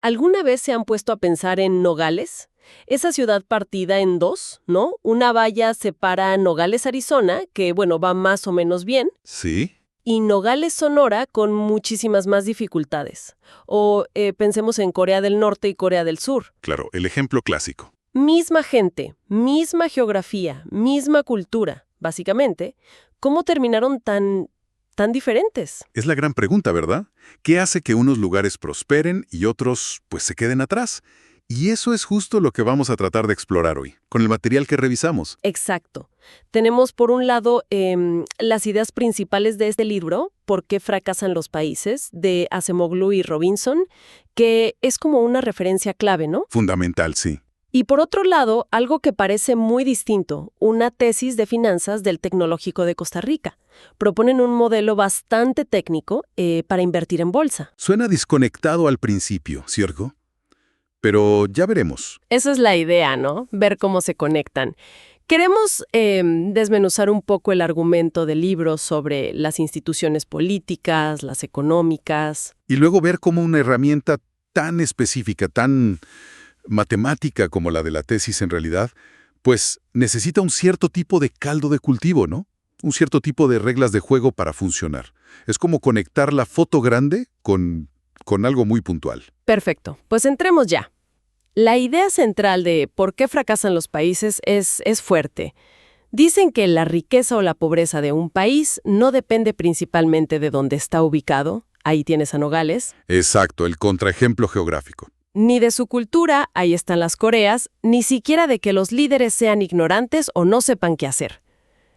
¿Alguna vez se han puesto a pensar en Nogales? Esa ciudad partida en dos, ¿no? Una valla separa Nogales, Arizona, que bueno, va más o menos bien, Sí, y Nogales, Sonora, con muchísimas más dificultades. O pensemos en Corea del Norte y Corea del Sur. claro, el ejemplo clásico. Misma gente, misma geografía, misma cultura, básicamente. ¿Cómo terminaron tan diferentes? Es la gran pregunta, ¿verdad? ¿Qué hace que unos lugares prosperen y otros, pues, se queden atrás? Y eso es justo lo que vamos a tratar de explorar hoy, con el material que revisamos. Exacto. Tenemos por un lado las ideas principales de este libro, ¿Por qué fracasan los países?, de Acemoglu y Robinson, que es como una referencia clave, ¿no? Fundamental, sí. Y por otro lado, algo que parece muy distinto, una tesis de finanzas del Tecnológico de Costa Rica. Proponen un modelo bastante técnico para invertir en bolsa. Suena desconectado al principio, ¿cierto? Pero ya veremos. Esa es la idea, ¿no? Ver cómo se conectan. Queremos desmenuzar un poco el argumento del libro sobre las instituciones políticas, las económicas. Y luego ver cómo una herramienta tan específica, tan matemática como la de la tesis en realidad, pues necesita un cierto tipo de caldo de cultivo, ¿no? Un cierto tipo de reglas de juego para funcionar. Es como conectar la foto grande con algo muy puntual. Perfecto, pues entremos ya. La idea central de por qué fracasan los países es fuerte. Dicen que la riqueza o la pobreza de un país no depende principalmente de dónde está ubicado, ahí tienes a Nogales, Exacto, el contraejemplo geográfico. ni de su cultura, ahí están las Coreas, ni siquiera de que los líderes sean ignorantes o no sepan qué hacer.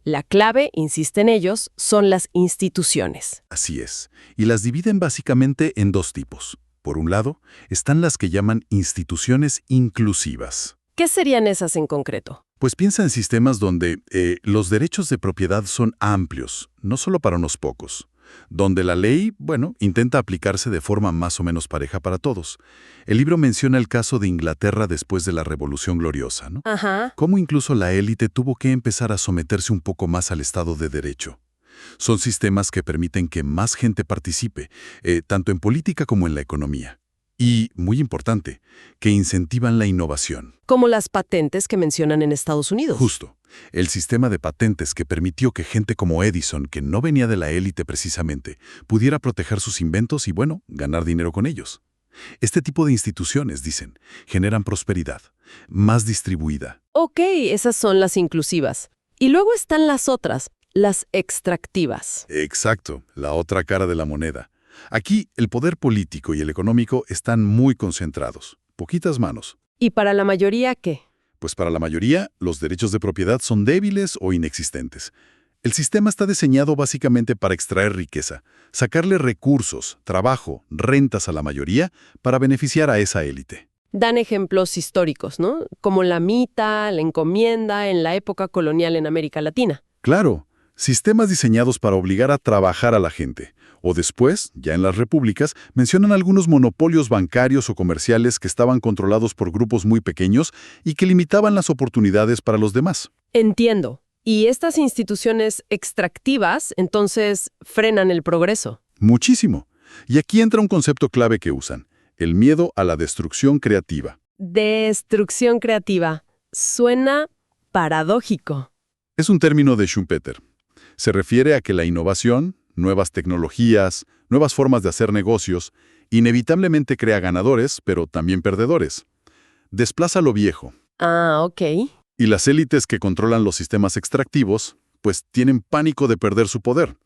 La clave, insisten ellos, son las instituciones. Así es. Y las dividen básicamente en dos tipos. Por un lado, están las que llaman instituciones inclusivas. ¿Qué serían esas en concreto? Pues piensa en sistemas donde los derechos de propiedad son amplios, no solo para unos pocos. Donde la ley, bueno, intenta aplicarse de forma más o menos pareja para todos. El libro menciona el caso de Inglaterra después de la Revolución Gloriosa, ¿no? Ajá. Cómo incluso la élite tuvo que empezar a someterse un poco más al Estado de Derecho. Son sistemas que permiten que más gente participe, tanto en política como en la economía. Y, muy importante, que incentivan la innovación. Como las patentes que mencionan en Estados Unidos. Justo. El sistema de patentes que permitió que gente como Edison, que no venía de la élite precisamente, pudiera proteger sus inventos y, bueno, ganar dinero con ellos. Este tipo de instituciones, dicen, generan prosperidad, más distribuida. Ok, esas son las inclusivas. Y luego están las otras, las extractivas. Exacto, la otra cara de la moneda. Aquí, el poder político y el económico están muy concentrados. Poquitas manos. ¿Y para la mayoría qué? Pues para la mayoría, los derechos de propiedad son débiles o inexistentes. El sistema está diseñado básicamente para extraer riqueza, sacarle recursos, trabajo, rentas a la mayoría para beneficiar a esa élite. Dan ejemplos históricos, ¿no? Como la mita, la encomienda en la época colonial en América Latina. Claro, sistemas diseñados para obligar a trabajar a la gente. O después, ya en las repúblicas, mencionan algunos monopolios bancarios o comerciales que estaban controlados por grupos muy pequeños y que limitaban las oportunidades para los demás. Entiendo. Y estas instituciones extractivas, entonces, frenan el progreso. Muchísimo. Y aquí entra un concepto clave que usan, el miedo a la destrucción creativa. Destrucción creativa. Suena paradójico. Es un término de Schumpeter. Se refiere a que la innovación, nuevas tecnologías, nuevas formas de hacer negocios, inevitablemente crea ganadores, pero también perdedores. Desplaza lo viejo. Ah, ok. Y las élites que controlan los sistemas extractivos, pues tienen pánico de perder su poder.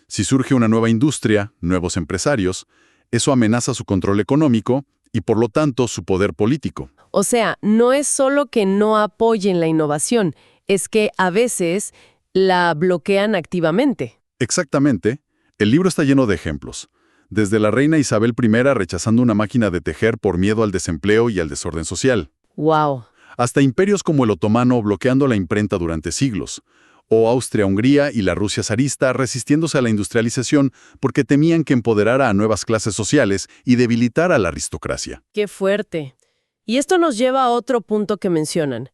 Si surge una nueva industria, nuevos empresarios, eso amenaza su control económico y por lo tanto su poder político. O sea, no es solo que no apoyen la innovación, es que a veces la bloquean activamente. Exactamente. El libro está lleno de ejemplos. Desde la reina Isabel I rechazando una máquina de tejer por miedo al desempleo y al desorden social, Wow. hasta imperios como el otomano bloqueando la imprenta durante siglos, o Austria-Hungría y la Rusia zarista resistiéndose a la industrialización porque temían que empoderara a nuevas clases sociales y debilitara a la aristocracia. Qué fuerte. Y esto nos lleva a otro punto que mencionan.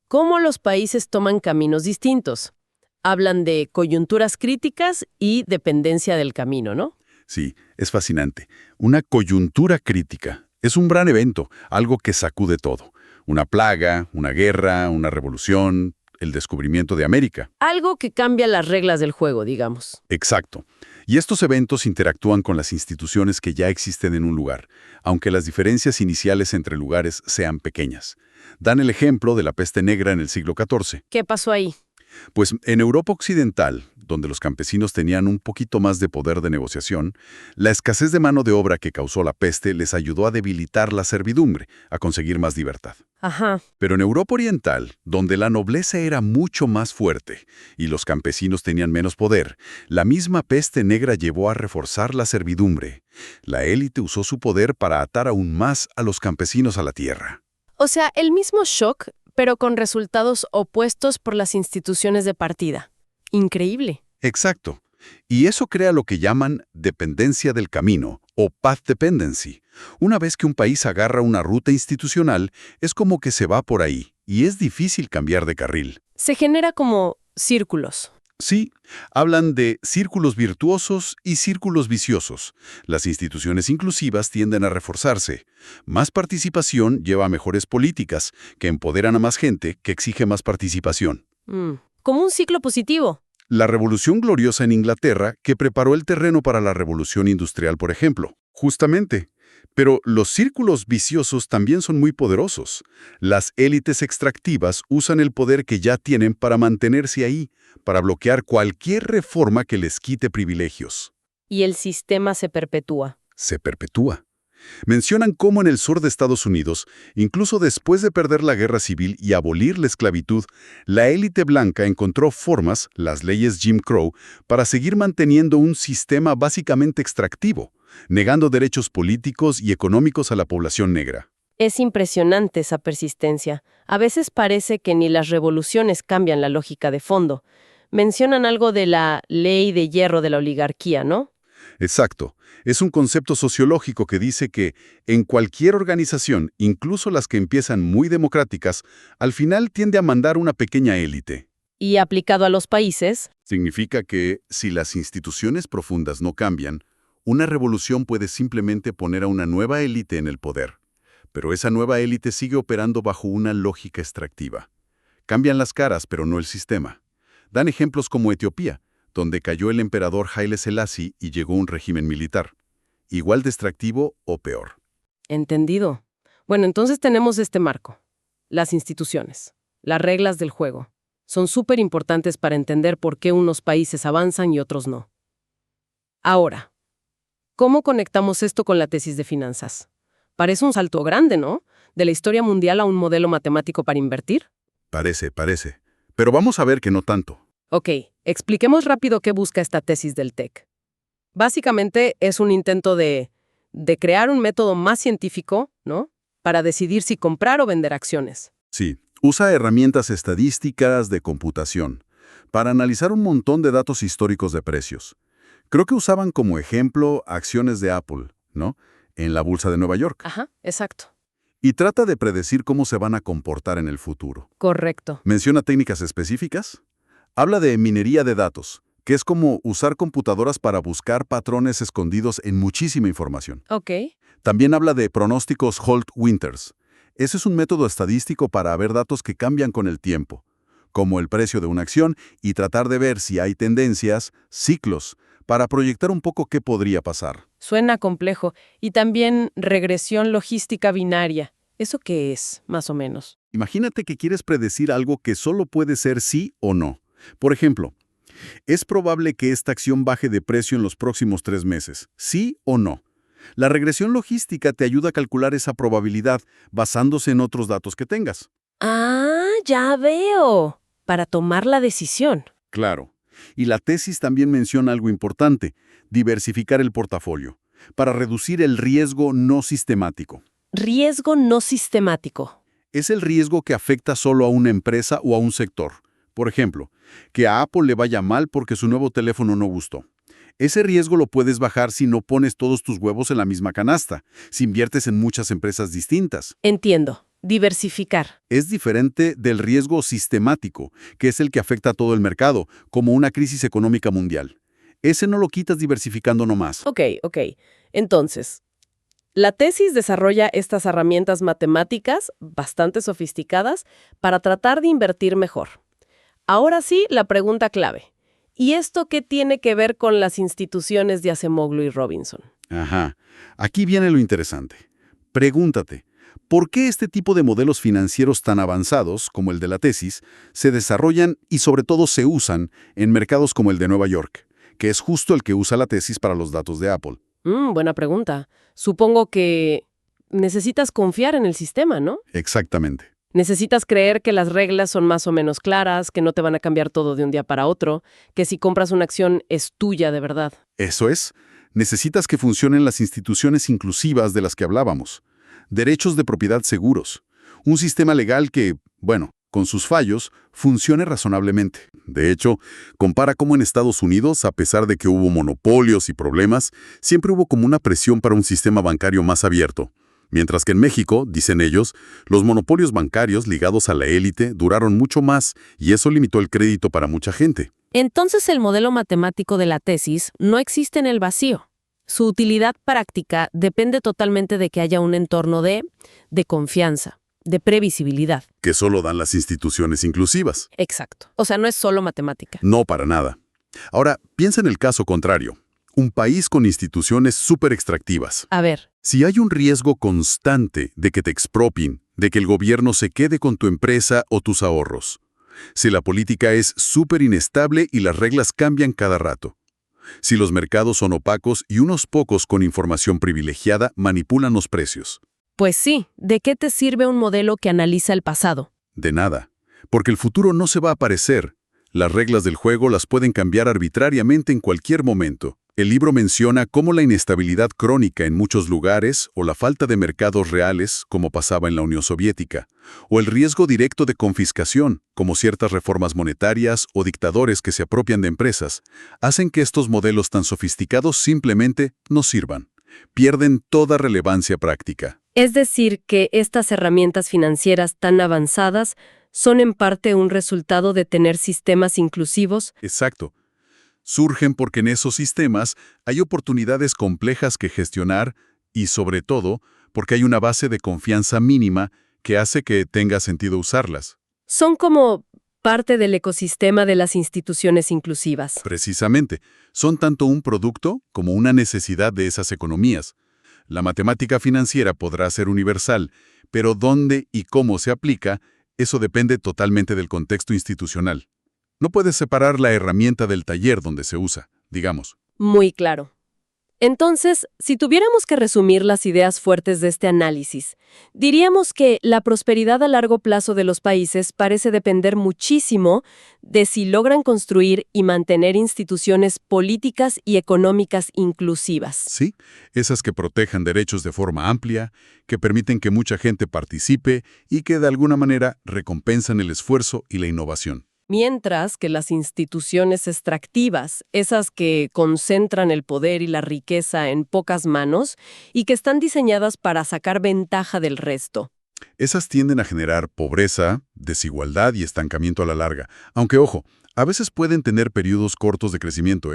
Cómo los países toman caminos distintos. Hablan de coyunturas críticas y dependencia del camino, ¿no? Sí, es fascinante. Una coyuntura crítica. Es un gran evento, algo que sacude todo. Una plaga, una guerra, una revolución, el descubrimiento de América. Algo que cambia las reglas del juego, digamos. Exacto. Y estos eventos interactúan con las instituciones que ya existen en un lugar, aunque las diferencias iniciales entre lugares sean pequeñas. Dan el ejemplo de la peste negra en el siglo XIV. ¿Qué pasó ahí? Pues en Europa Occidental, donde los campesinos tenían un poquito más de poder de negociación, la escasez de mano de obra que causó la peste les ayudó a debilitar la servidumbre, a conseguir más libertad. Ajá. Pero en Europa Oriental, donde la nobleza era mucho más fuerte y los campesinos tenían menos poder, la misma peste negra llevó a reforzar la servidumbre. La élite usó su poder para atar aún más a los campesinos a la tierra. O sea, el mismo shock, pero con resultados opuestos por las instituciones de partida. Increíble. Exacto. Y eso crea lo que llaman dependencia del camino, o path dependency. Una vez que un país agarra una ruta institucional, es como que se va por ahí, y es difícil cambiar de carril. Se genera como círculos. Sí, hablan de círculos virtuosos y círculos viciosos. Las instituciones inclusivas tienden a reforzarse. Más participación lleva a mejores políticas, que empoderan a más gente, que exige más participación. Como un ciclo positivo. La Revolución Gloriosa en Inglaterra, que preparó el terreno para la Revolución Industrial, por ejemplo. Justamente. Pero los círculos viciosos también son muy poderosos. Las élites extractivas usan el poder que ya tienen para mantenerse ahí, para bloquear cualquier reforma que les quite privilegios. Y el sistema se perpetúa. Se perpetúa. Mencionan cómo en el sur de Estados Unidos, incluso después de perder la guerra civil y abolir la esclavitud, la élite blanca encontró formas, las leyes Jim Crow, para seguir manteniendo un sistema básicamente extractivo, negando derechos políticos y económicos a la población negra. Es impresionante esa persistencia. A veces parece que ni las revoluciones cambian la lógica de fondo. Mencionan algo de la ley de hierro de la oligarquía, ¿no? Exacto. Es un concepto sociológico que dice que en cualquier organización, incluso las que empiezan muy democráticas, al final tiende a mandar una pequeña élite. Y aplicado a los países, Significa que si las instituciones profundas no cambian, una revolución puede simplemente poner a una nueva élite en el poder. Pero esa nueva élite sigue operando bajo una lógica extractiva. Cambian las caras, pero no el sistema. Dan ejemplos como Etiopía, donde cayó el emperador Haile Selassie y llegó un régimen militar. Igual de extractivo o peor. entendido. Bueno, entonces tenemos este marco. Las instituciones, las reglas del juego. Son súper importantes para entender por qué unos países avanzan y otros no. Ahora, ¿cómo conectamos esto con la tesis de finanzas? Parece un salto grande, ¿no? De la historia mundial a un modelo matemático para invertir. Parece. Pero vamos a ver que no tanto. Ok, expliquemos rápido qué busca esta tesis del TEC. Básicamente es un intento de crear un método más científico, ¿no? Para decidir si comprar o vender acciones. Sí, usa herramientas estadísticas de computación para analizar un montón de datos históricos de precios. Creo que usaban como ejemplo acciones de Apple, ¿no? En la Bolsa de Nueva York. Ajá, exacto. Y trata de predecir cómo se van a comportar en el futuro. Correcto. ¿Menciona técnicas específicas? Habla de minería de datos, que es como usar computadoras para buscar patrones escondidos en muchísima información. Ok. También habla de pronósticos Holt-Winters. Ese es un método estadístico para ver datos que cambian con el tiempo, como el precio de una acción, y tratar de ver si hay tendencias, ciclos, para proyectar un poco qué podría pasar. Suena complejo. Y también regresión logística binaria. ¿Eso qué es, más o menos? Imagínate que quieres predecir algo que solo puede ser sí o no. Por ejemplo, ¿es probable que esta acción baje de precio en los próximos 3 meses? ¿Sí o no? La regresión logística te ayuda a calcular esa probabilidad basándose en otros datos que tengas. Ah, ya veo. Para tomar la decisión. Claro. Y la tesis también menciona algo importante, diversificar el portafolio, para reducir el riesgo no sistemático. Riesgo no sistemático. Es el riesgo que afecta solo a una empresa o a un sector. Por ejemplo, que a Apple le vaya mal porque su nuevo teléfono no gustó. Ese riesgo lo puedes bajar si no pones todos tus huevos en la misma canasta, si inviertes en muchas empresas distintas. Entiendo. Diversificar. Es diferente del riesgo sistemático, que es el que afecta a todo el mercado, como una crisis económica mundial. Ese no lo quitas diversificando nomás. Ok. Entonces, La tesis desarrolla estas herramientas matemáticas bastante sofisticadas para tratar de invertir mejor. Ahora sí, la pregunta clave. ¿Y esto qué tiene que ver con las instituciones de Acemoglu y Robinson? Ajá. Aquí viene lo interesante. Pregúntate, ¿por qué este tipo de modelos financieros tan avanzados, como el de la tesis, se desarrollan y sobre todo se usan en mercados como el de Nueva York, que es justo el que usa la tesis para los datos de Apple? Buena pregunta. Supongo que necesitas confiar en el sistema, ¿no? Exactamente. Necesitas creer que las reglas son más o menos claras, que no te van a cambiar todo de un día para otro, que si compras una acción es tuya de verdad. Eso es. Necesitas que funcionen las instituciones inclusivas de las que hablábamos. Derechos de propiedad seguros. Un sistema legal que, bueno, con sus fallos, funcione razonablemente. De hecho, compara cómo en Estados Unidos, a pesar de que hubo monopolios y problemas, siempre hubo como una presión para un sistema bancario más abierto. Mientras que en México, dicen ellos, los monopolios bancarios ligados a la élite duraron mucho más y eso limitó el crédito para mucha gente. Entonces el modelo matemático de la tesis no existe en el vacío. Su utilidad práctica depende totalmente de que haya un entorno de confianza, de previsibilidad. Que solo dan las instituciones inclusivas. Exacto. O sea, no es solo matemática. No para nada. Ahora, piensa en el caso contrario. Un país con instituciones súper extractivas. A ver. Si hay un riesgo constante de que te expropien, de que el gobierno se quede con tu empresa o tus ahorros. Si la política es súper inestable y las reglas cambian cada rato. Si los mercados son opacos y unos pocos con información privilegiada manipulan los precios. Pues sí, ¿de qué te sirve un modelo que analiza el pasado? De nada, porque el futuro no se va a aparecer. Las reglas del juego las pueden cambiar arbitrariamente en cualquier momento. El libro menciona cómo la inestabilidad crónica en muchos lugares o la falta de mercados reales, como pasaba en la Unión Soviética, o el riesgo directo de confiscación, como ciertas reformas monetarias o dictadores que se apropian de empresas, hacen que estos modelos tan sofisticados simplemente no sirvan. Pierden toda relevancia práctica. Es decir, que estas herramientas financieras tan avanzadas son en parte un resultado de tener sistemas inclusivos. Exacto. Surgen porque en esos sistemas hay oportunidades complejas que gestionar y, sobre todo, porque hay una base de confianza mínima que hace que tenga sentido usarlas. Son como parte del ecosistema de las instituciones inclusivas. Precisamente, son tanto un producto como una necesidad de esas economías. La matemática financiera podrá ser universal, pero dónde y cómo se aplica, eso depende totalmente del contexto institucional. No puedes separar la herramienta del taller donde se usa, digamos. Muy claro. Entonces, si tuviéramos que resumir las ideas fuertes de este análisis, diríamos que la prosperidad a largo plazo de los países parece depender muchísimo de si logran construir y mantener instituciones políticas y económicas inclusivas. Sí, esas que protejan derechos de forma amplia, que permiten que mucha gente participe y que de alguna manera recompensan el esfuerzo y la innovación. Mientras que las instituciones extractivas, esas que concentran el poder y la riqueza en pocas manos y que están diseñadas para sacar ventaja del resto. Esas tienden a generar pobreza, desigualdad y estancamiento a la larga. Aunque, ojo, a veces pueden tener periodos cortos de crecimiento,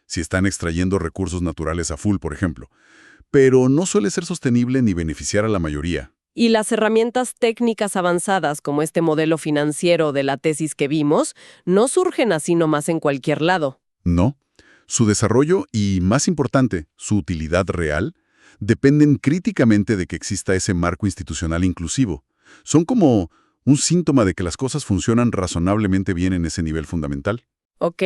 si están extrayendo recursos naturales a full, por ejemplo. Pero no suele ser sostenible ni beneficiar a la mayoría. Y las herramientas técnicas avanzadas, como este modelo financiero de la tesis que vimos, no surgen así nomás en cualquier lado. No. Su desarrollo y, más importante, su utilidad real, dependen críticamente de que exista ese marco institucional inclusivo. Son como un síntoma de que las cosas funcionan razonablemente bien en ese nivel fundamental. Ok,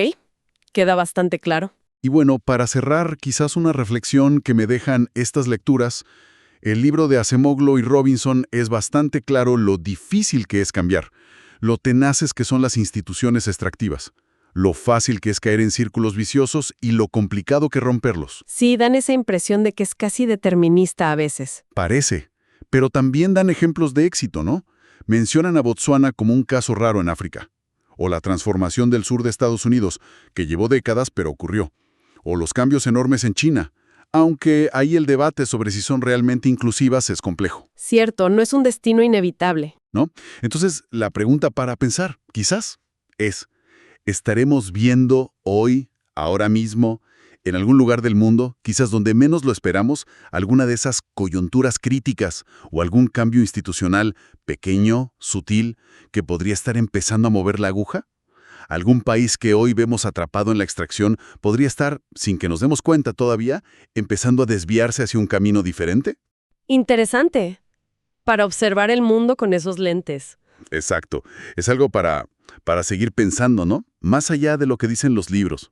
queda bastante claro. Y bueno, para cerrar, quizás una reflexión que me dejan estas lecturas. El libro de Acemoglu y Robinson es bastante claro lo difícil que es cambiar, lo tenaces que son las instituciones extractivas, lo fácil que es caer en círculos viciosos y lo complicado que romperlos. Sí, dan esa impresión de que es casi determinista a veces. Parece, pero también dan ejemplos de éxito, ¿no? Mencionan a Botsuana como un caso raro en África, o la transformación del sur de Estados Unidos, que llevó décadas pero ocurrió, o los cambios enormes en China. Aunque ahí el debate sobre si son realmente inclusivas es complejo. Cierto, no es un destino inevitable. ¿No? Entonces, la pregunta para pensar, quizás, es, ¿estaremos viendo hoy, ahora mismo, en algún lugar del mundo, quizás donde menos lo esperamos, alguna de esas coyunturas críticas o algún cambio institucional pequeño, sutil, que podría estar empezando a mover la aguja? ¿Algún país que hoy vemos atrapado en la extracción podría estar, sin que nos demos cuenta todavía, empezando a desviarse hacia un camino diferente? Interesante. Para observar el mundo con esos lentes. Exacto. Es algo para seguir pensando, ¿no? Más allá de lo que dicen los libros.